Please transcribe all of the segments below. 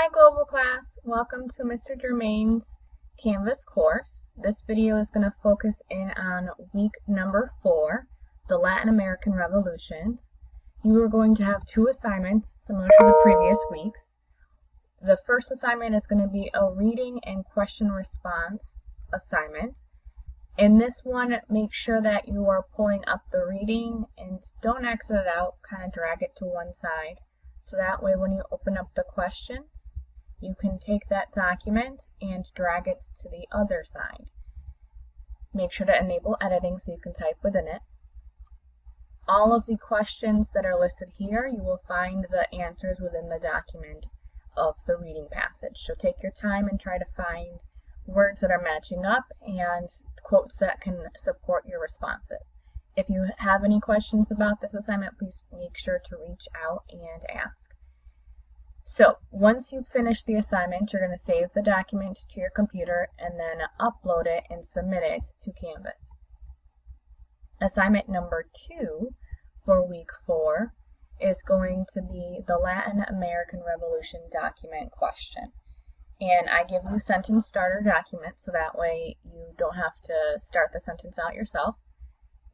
Hi Global class, welcome to Mr. Germain's Canvas course. This video is going to focus in on week number 4, the Latin American Revolutions. You are going to have 2 assignments similar to the previous weeks. The first assignment is going to be a reading and question response assignment. In this one, make sure that you are pulling up the reading and don't exit it out, kind of drag it to one side. So that way when you open up the questions, you can take that document and drag it to the other side. Make sure to enable editing so you can type within it. All of the questions that are listed here, you will find the answers within the document of the reading passage. So take your time and try to find words that are matching up and quotes that can support your responses. If you have any questions about this assignment, please make sure to reach out and ask. So once you finish the assignment, you're going to save the document to your computer and then upload it and submit it to Canvas. Assignment number 2 for week 4 is going to be the Latin American Revolution document question. And I give you sentence starter documents so that way you don't have to start the sentence out yourself.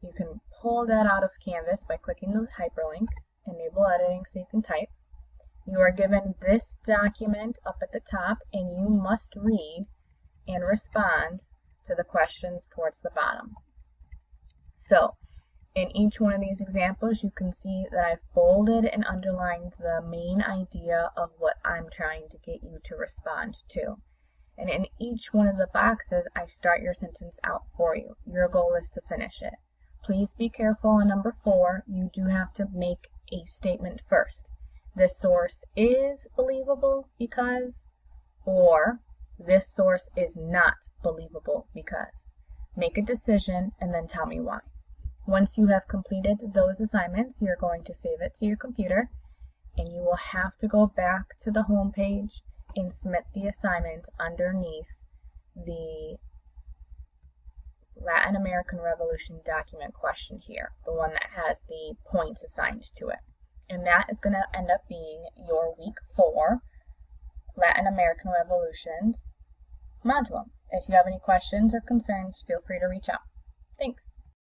You can pull that out of Canvas by clicking the hyperlink, enable editing so you can type. You are given this document up at the top and you must read and respond to the questions towards the bottom. So in each one of these examples you can see that I've bolded and underlined the main idea of what I'm trying to get you to respond to. And in each one of the boxes I start your sentence out for you. Your goal is to finish it. Please be careful on number 4. You do have to make a statement first. This source is believable because, or this source is not believable because. Make a decision and then tell me why. Once you have completed those assignments, you're going to save it to your computer and you will have to go back to the home page and submit the assignment underneath the Latin American Revolution document question here, the one that has the points assigned to it. And that is going to end up being your week 4 Latin American Revolutions module. If you have any questions or concerns, feel free to reach out. Thanks.